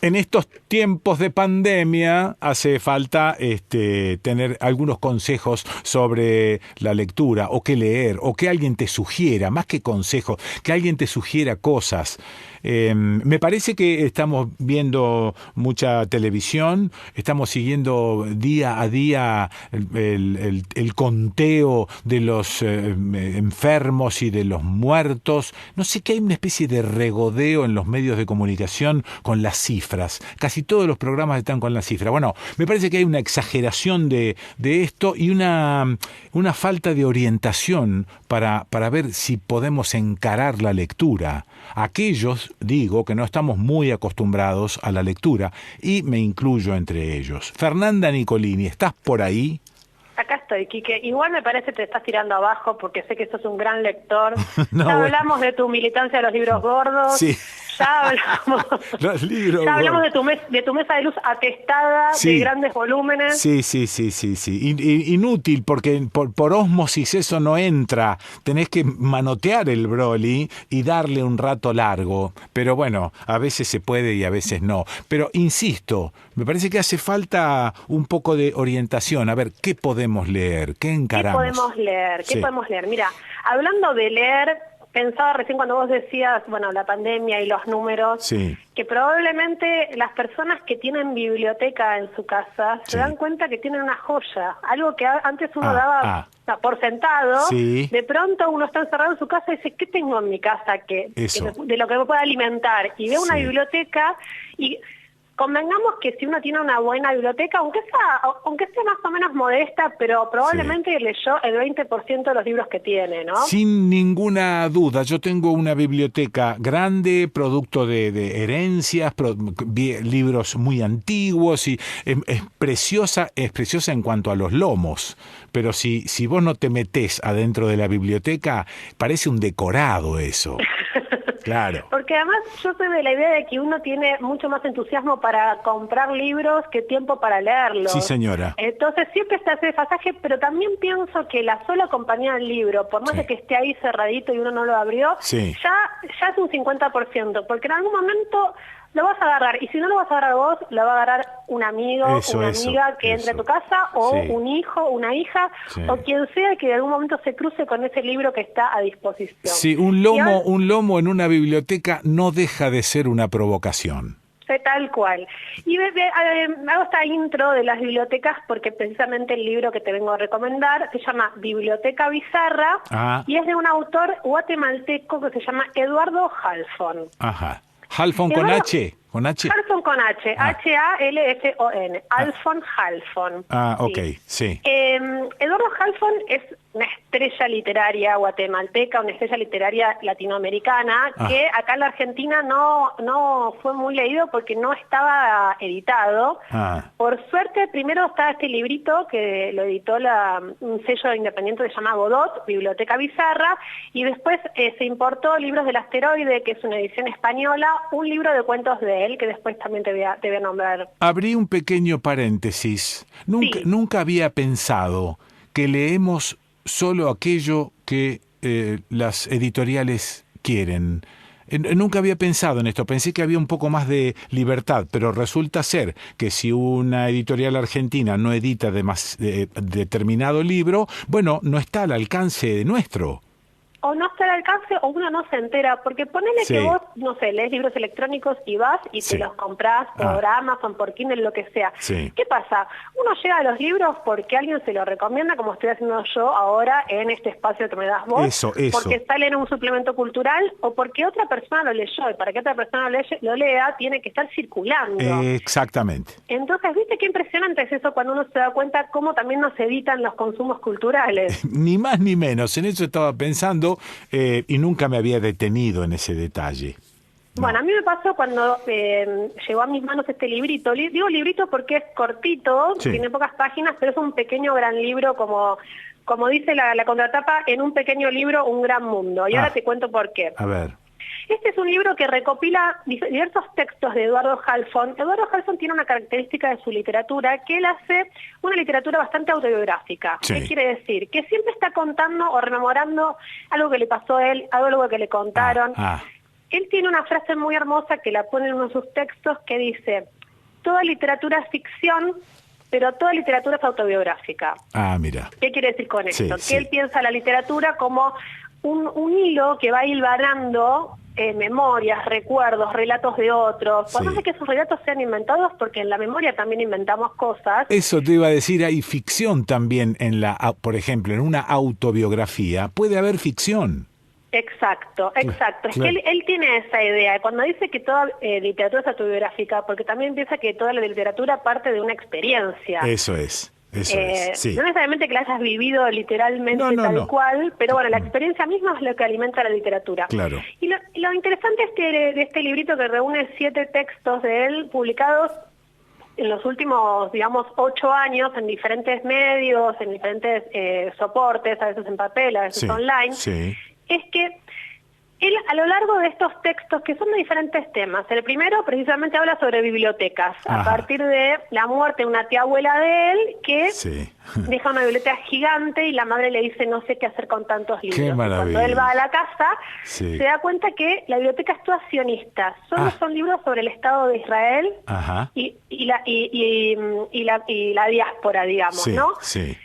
En estos tiempos de pandemia hace falta tener algunos consejos sobre la lectura, o qué leer, o que alguien te sugiera, más que consejos, que alguien te sugiera cosas. Me parece que estamos viendo mucha televisión, estamos siguiendo día a día el conteo de los enfermos y de los muertos. No sé, que hay una especie de regodeo en los medios de comunicación con las cifras. Casi todos los programas están con las cifras. Bueno, me parece que hay una exageración de esto y una falta de orientación para ver si podemos encarar la lectura. Aquellos, digo, que no estamos muy acostumbrados a la lectura, y me incluyo entre ellos. Fernanda Nicolini, ¿estás por ahí? Acá estoy, Quique. Igual me parece que te estás tirando abajo porque sé que sos un gran lector. No, ya bueno. hablamos de tu militancia de los libros gordos. Sí. Ya hablamos, Los libros ya hablamos gordos. de tu mesa de luz atestada, Sí. de grandes volúmenes. Sí. Inútil, porque por ósmosis eso no entra. Tenés que manotear el Broly y darle un rato largo. Pero bueno, a veces se puede y a veces no. Pero insisto, me parece que hace falta un poco de orientación. A ver, ¿qué podemos leer? ¿Qué encaramos? ¿Qué podemos leer? Sí. Mira, hablando de leer, pensaba recién cuando vos decías, bueno, la pandemia y los números, Sí. que probablemente las personas que tienen biblioteca en su casa Sí. se dan cuenta que tienen una joya, algo que antes uno Ah, daba por sentado. Sí. De pronto uno está encerrado en su casa y dice, ¿qué tengo en mi casa Eso. de lo que me pueda alimentar? Y ve una Sí. biblioteca y... Convengamos que si uno tiene una buena biblioteca, aunque sea más o menos modesta, pero probablemente leyó el 20% de los libros que tiene, ¿no? Sin ninguna duda, yo tengo una biblioteca grande, producto de herencias, libros muy antiguos, y es preciosa en cuanto a los lomos. Pero si vos no te metés adentro de la biblioteca, parece un decorado eso. Claro. Porque además yo soy de la idea de que uno tiene mucho más entusiasmo para comprar libros que tiempo para leerlos. Sí, señora. Entonces siempre está ese desfasaje, pero también pienso que la sola compañía del libro, por más Sí. de que esté ahí cerradito y uno no lo abrió, Sí. ya es un 50%, porque en algún momento lo vas a agarrar, y si no lo vas a agarrar vos, lo va a agarrar un amigo, una amiga que entre a tu casa, o Sí. un hijo, una hija, Sí. o quien sea que de algún momento se cruce con ese libro que está a disposición. Sí, un lomo en una biblioteca no deja de ser una provocación. Tal cual. Y hago esta intro de las bibliotecas porque precisamente el libro que te vengo a recomendar se llama Biblioteca Bizarra. Ah. Y es de un autor guatemalteco que se llama Eduardo Halfon. Ajá. ¿Halfon con Eduardo- H? ¿Con H? Halfon con H, H-A-L-F-O-N, Halfon. Ah, ok, sí. Eduardo Halfon es una estrella literaria guatemalteca, una estrella literaria latinoamericana, que acá en la Argentina no fue muy leído porque no estaba editado. Por suerte, primero está este librito que lo editó un sello independiente que se llama Godot, Biblioteca Bizarra, y después se importó Libros del Asteroide, que es una edición española, un libro de cuentos de él, que después también te voy a nombrar. Abrí un pequeño paréntesis. Nunca había pensado que leemos solo aquello que las editoriales quieren. Nunca había pensado en esto, pensé que había un poco más de libertad, pero resulta ser que si una editorial argentina no edita determinado libro, bueno, no está al alcance de nuestro. O no está al alcance o uno no se entera, porque ponele que vos, no sé, lees libros electrónicos y vas y te los comprás por Amazon, por Kindle, lo que sea. Sí. ¿Qué pasa? Uno llega a los libros porque alguien se lo recomienda, como estoy haciendo yo ahora en este espacio que me das vos, Eso. porque sale en un suplemento cultural o porque otra persona lo leyó, y para que otra persona lo lea tiene que estar circulando. Exactamente. Entonces, ¿viste qué impresionante es eso cuando uno se da cuenta cómo también nos editan los consumos culturales? Ni más ni menos, en eso estaba pensando y nunca me había detenido en ese detalle. No. Bueno, a mí me pasó cuando llegó a mis manos este librito. Digo librito porque es cortito, tiene pocas páginas, pero es un pequeño gran libro, como dice la contratapa, en un pequeño libro, un gran mundo. Y ahora te cuento por qué. A ver. Este es un libro que recopila diversos textos de Eduardo Halfon. Eduardo Halfon tiene una característica de su literatura, que él hace una literatura bastante autobiográfica. Sí. ¿Qué quiere decir? Que siempre está contando o rememorando algo que le pasó a él, algo que le contaron. él tiene una frase muy hermosa que la pone en uno de sus textos que dice: toda literatura es ficción, pero toda literatura es autobiográfica. Ah, mira. ¿Qué quiere decir con esto? Sí, Que él piensa la literatura como un hilo que va hilvanando memorias, recuerdos, relatos de otros. Por más de que esos relatos sean inventados, porque en la memoria también inventamos cosas. Eso te iba a decir, hay ficción también por ejemplo, en una autobiografía puede haber ficción. Exacto. Claro. Es que él tiene esa idea. Cuando dice que toda literatura es autobiográfica, porque también piensa que toda la literatura parte de una experiencia. Eso es, sí. No necesariamente que la hayas vivido literalmente tal cual, pero bueno, la experiencia misma es lo que alimenta la literatura. Claro. Y lo interesante de este librito, que reúne 7 textos de él publicados en los últimos, digamos, 8 años en diferentes medios, en diferentes soportes, a veces en papel, a veces online, es que él, a lo largo de estos textos, que son de diferentes temas, el primero precisamente habla sobre bibliotecas, a partir de la muerte de una tía abuela de él, que deja una biblioteca gigante y la madre le dice: no sé qué hacer con tantos libros. Qué maravilla. Cuando él va a la casa, se da cuenta que la biblioteca es toda sionista, solo son libros sobre el Estado de Israel y la diáspora, digamos, ¿no?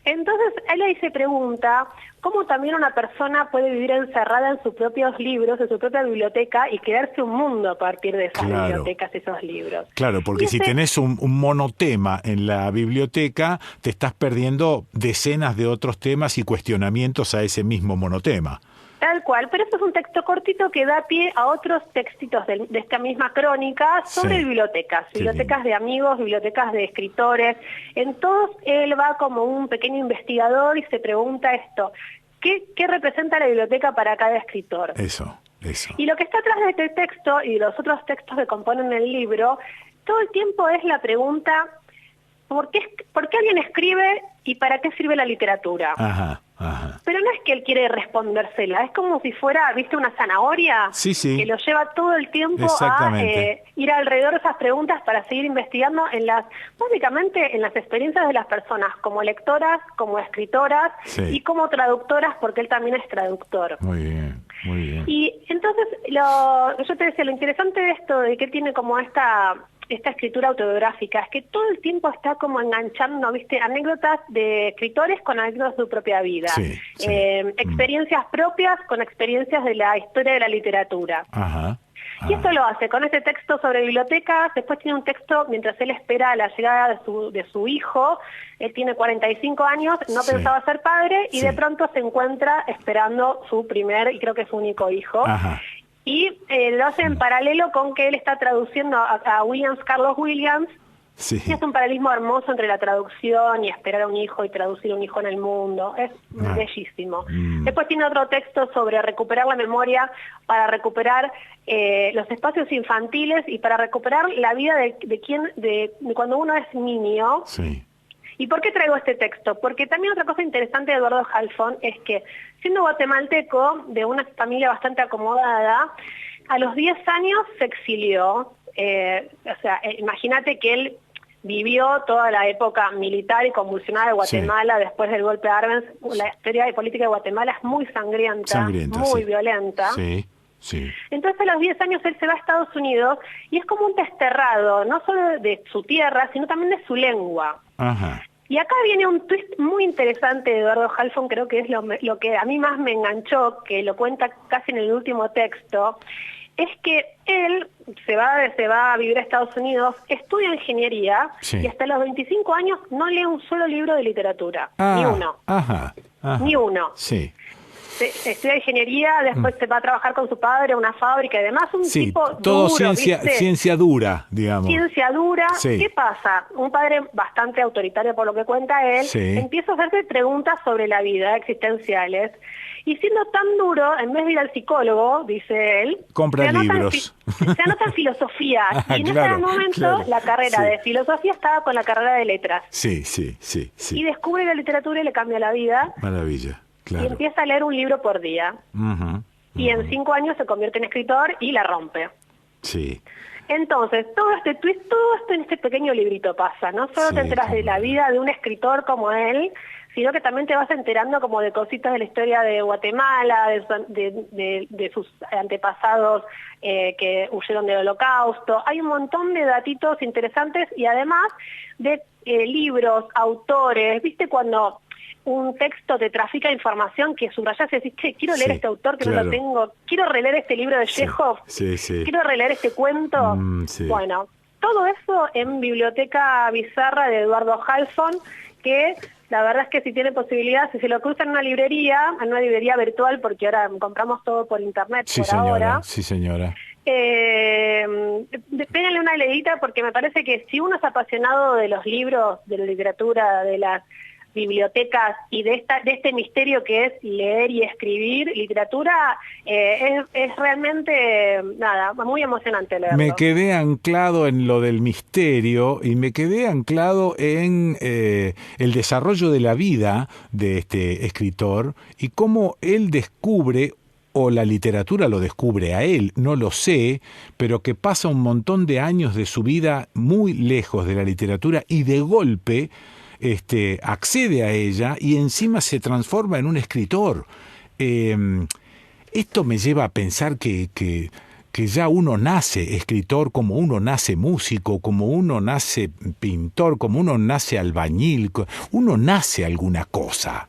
Entonces, él ahí se pregunta cómo también una persona puede vivir encerrada en sus propios libros, en su propia biblioteca, y crearse un mundo a partir de esas bibliotecas, esos libros. Claro, porque si tenés un monotema en la biblioteca, te estás perdiendo decenas de otros temas y cuestionamientos a ese mismo monotema. Tal cual, pero esto es un texto cortito que da pie a otros textitos de esta misma crónica sobre bibliotecas de amigos, bibliotecas de escritores. En todos él va como un pequeño investigador y se pregunta esto: ¿qué representa la biblioteca para cada escritor? Eso. Y lo que está atrás de este texto y los otros textos que componen el libro, todo el tiempo es la pregunta: ¿por qué alguien escribe y para qué sirve la literatura? Pero no es que él quiere respondérsela, es como si fuera, ¿viste? Una zanahoria que lo lleva todo el tiempo a ir alrededor de esas preguntas para seguir investigando básicamente en las experiencias de las personas, como lectoras, como escritoras y como traductoras, porque él también es traductor. Muy bien. Y entonces, yo te decía, lo interesante de esto, de que tiene como esta escritura autobiográfica, es que todo el tiempo está como enganchando, ¿viste? Anécdotas de escritores con anécdotas de su propia vida. Experiencias propias con experiencias de la historia de la literatura. Y esto lo hace con este texto sobre bibliotecas. Después tiene un texto mientras él espera la llegada de su hijo. Él tiene 45 años, no pensaba ser padre, y de pronto se encuentra esperando su primer y creo que su único hijo. Y lo hace en paralelo con que él está traduciendo a Carlos Williams. Y es un paralelismo hermoso entre la traducción y esperar a un hijo y traducir un hijo en el mundo. Es bellísimo. Después tiene otro texto sobre recuperar la memoria para recuperar los espacios infantiles y para recuperar la vida de cuando uno es niño. ¿Y por qué traigo este texto? Porque también otra cosa interesante de Eduardo Halfon es que, siendo guatemalteco, de una familia bastante acomodada, a los 10 años se exilió. Imagínate que él vivió toda la época militar y convulsionada de Guatemala después del golpe de Arbenz. La historia de política de Guatemala es muy sangrienta muy violenta. Entonces a los 10 años él se va a Estados Unidos y es como un desterrado, no solo de su tierra, sino también de su lengua. Y acá viene un twist muy interesante de Eduardo Halfon, creo que es lo que a mí más me enganchó, que lo cuenta casi en el último texto, es que él se va a vivir a Estados Unidos, estudia ingeniería y hasta los 25 años no lee un solo libro de literatura, ni uno. Ni uno. Estudia ingeniería, después se va a trabajar con su padre a una fábrica y demás, un tipo todo duro, ciencia dura, digamos. Ciencia dura. ¿Qué pasa? Un padre bastante autoritario por lo que cuenta él, empieza a hacerse preguntas sobre la vida, existenciales, y siendo tan duro, en vez de ir al psicólogo, dice él, compra libros. Se anota en filosofía, y en ese momento la carrera de filosofía estaba con la carrera de letras. Y descubre la literatura y le cambia la vida. Maravilla. Y empieza a leer un libro por día. Y en 5 años se convierte en escritor y la rompe. Entonces, todo este twist, todo esto en este pequeño librito pasa. No solo te enteras de la vida de un escritor como él, sino que también te vas enterando como de cositas de la historia de Guatemala, de sus antepasados que huyeron del Holocausto. Hay un montón de datitos interesantes y además de libros, autores, ¿viste cuando un texto te trafica información que subrayás y decís, che, quiero leer este autor que no lo tengo, quiero releer este libro de Chekhov, quiero releer este cuento? Bueno, todo eso en Biblioteca Bizarra de Eduardo Halfon, que la verdad es que si tiene posibilidad, si se lo cruza en una librería virtual, porque ahora compramos todo por internet ahora. Sí, señora. Péguenle una leidita, porque me parece que si uno es apasionado de los libros, de la literatura, de las bibliotecas y de este misterio que es leer y escribir literatura, es realmente muy emocionante leerlo. Me quedé anclado en lo del misterio y me quedé anclado en el desarrollo de la vida de este escritor y cómo él descubre, o la literatura lo descubre a él, no lo sé, pero que pasa un montón de años de su vida muy lejos de la literatura y de golpe accede a ella y encima se transforma en un escritor. Esto me lleva a pensar que ya uno nace escritor, como uno nace músico, como uno nace pintor, como uno nace albañil, uno nace alguna cosa.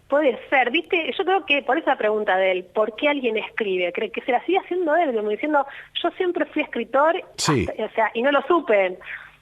Puede ser, ¿viste? Yo creo que por esa pregunta de él, ¿por qué alguien escribe? Creo que se la sigue haciendo él, como diciendo, yo siempre fui escritor, y no lo supe.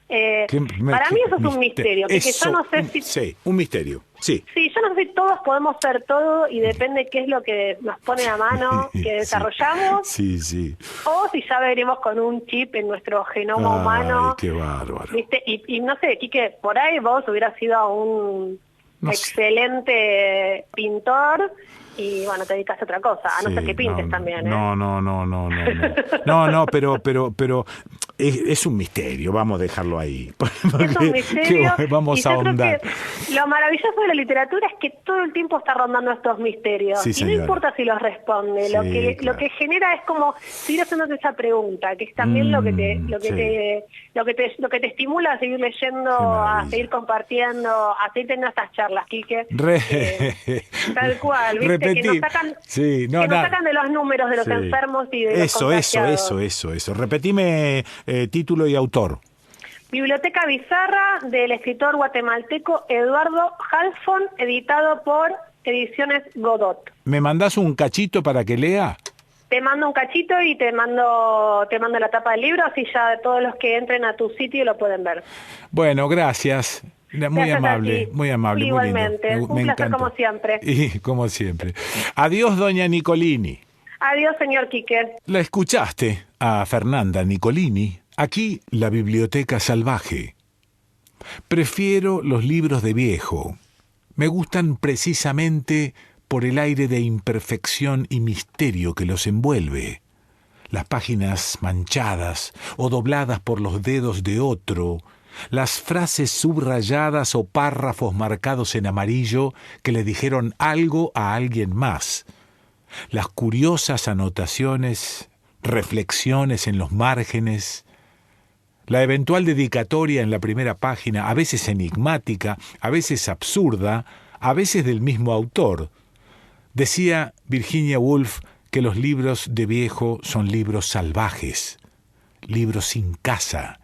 Para mí eso es un misterio, que yo no sé si... Sí, un misterio, sí. Sí, yo no sé si todos podemos ser todo y depende qué es lo que nos pone a mano, que desarrollamos. Sí. O si ya veremos con un chip en nuestro genoma humano. Qué bárbaro. ¿Viste? Y no sé, Quique, por ahí vos hubieras sido un excelente pintor y bueno, te dedicas a otra cosa, a no ser que pintes también. No, pero es un misterio, vamos a dejarlo ahí. Es un misterio. Vamos a ahondar. Lo maravilloso de la literatura es que todo el tiempo está rondando estos misterios. Y no importa si los responde, lo que genera es como seguir haciéndote esa pregunta, que es también lo que te estimula a seguir leyendo, a seguir compartiendo, a seguir teniendo estas charlas, Quique. Tal cual, ¿viste? Que nos sacan, sacan de los números de los enfermos y de los contagiados. Eso. Repetime título y autor. Biblioteca Bizarra, del escritor guatemalteco Eduardo Halfon, editado por Ediciones Godot. ¿Me mandás un cachito para que lea? Te mando un cachito y te mando la tapa del libro, así ya todos los que entren a tu sitio lo pueden ver. Bueno, gracias. Muy amable, muy Igualmente, lindo. Un placer como siempre. Y como siempre. Adiós, doña Nicolini. Adiós, señor Quique. La escuchaste a Fernanda Nicolini, aquí La Biblioteca Salvaje. Prefiero los libros de viejo. Me gustan precisamente por el aire de imperfección y misterio que los envuelve. Las páginas manchadas o dobladas por los dedos de otro, las frases subrayadas o párrafos marcados en amarillo que le dijeron algo a alguien más, las curiosas anotaciones, reflexiones en los márgenes, la eventual dedicatoria en la primera página, a veces enigmática, a veces absurda, a veces del mismo autor. Decía Virginia Woolf que los libros de viejo son libros salvajes, libros sin casa,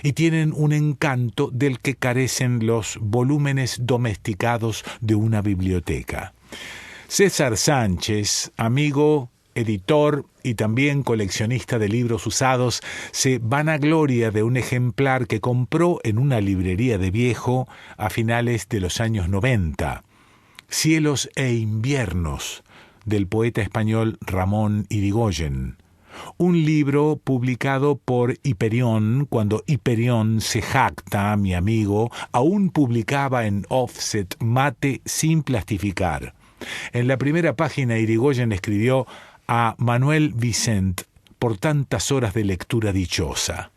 y tienen un encanto del que carecen los volúmenes domesticados de una biblioteca. César Sánchez, amigo, editor y también coleccionista de libros usados, se vanagloria de un ejemplar que compró en una librería de viejo a finales de los años 90. Cielos e inviernos, del poeta español Ramón Irigoyen. Un libro publicado por Hiperión, cuando Hiperión se jacta, mi amigo, aún publicaba en offset mate sin plastificar. En la primera página Irigoyen escribió a Manuel Vicent por tantas horas de lectura dichosa.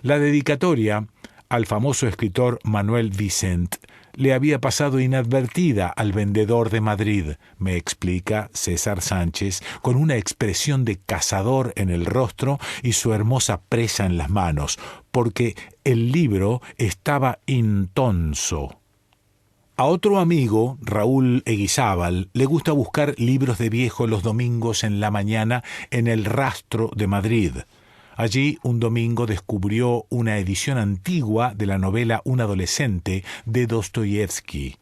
La dedicatoria al famoso escritor Manuel Vicent le había pasado inadvertida al vendedor de Madrid, me explica César Sánchez, con una expresión de cazador en el rostro y su hermosa presa en las manos, porque el libro estaba intonso. A otro amigo, Raúl Eguizábal, le gusta buscar libros de viejo los domingos en la mañana en El Rastro de Madrid. Allí, un domingo descubrió una edición antigua de la novela Un adolescente de Dostoyevsky.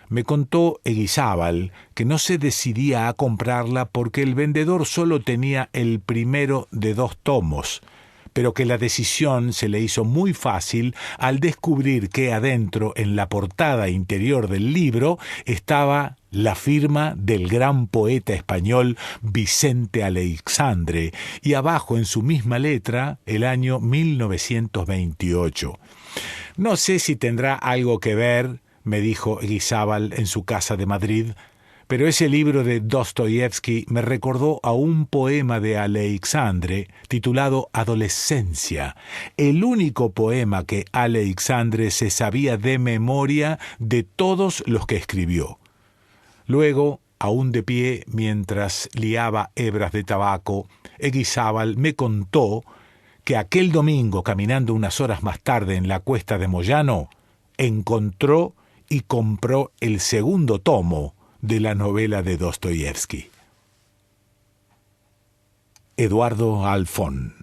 Me contó Eguizábal que no se decidía a comprarla porque el vendedor solo tenía el primero de 2 tomos, pero que la decisión se le hizo muy fácil al descubrir que adentro, en la portada interior del libro, estaba la firma del gran poeta español Vicente Aleixandre, y abajo en su misma letra el año 1928. No sé si tendrá algo que ver, me dijo Eguizábal en su casa de Madrid, pero ese libro de Dostoyevsky me recordó a un poema de Aleixandre titulado Adolescencia, el único poema que Aleixandre se sabía de memoria de todos los que escribió. Luego, aún de pie, mientras liaba hebras de tabaco, Eguizábal me contó que aquel domingo, caminando unas horas más tarde en la cuesta de Moyano, encontró y compró el segundo tomo de la novela de Dostoyevsky. Eduardo Alfón.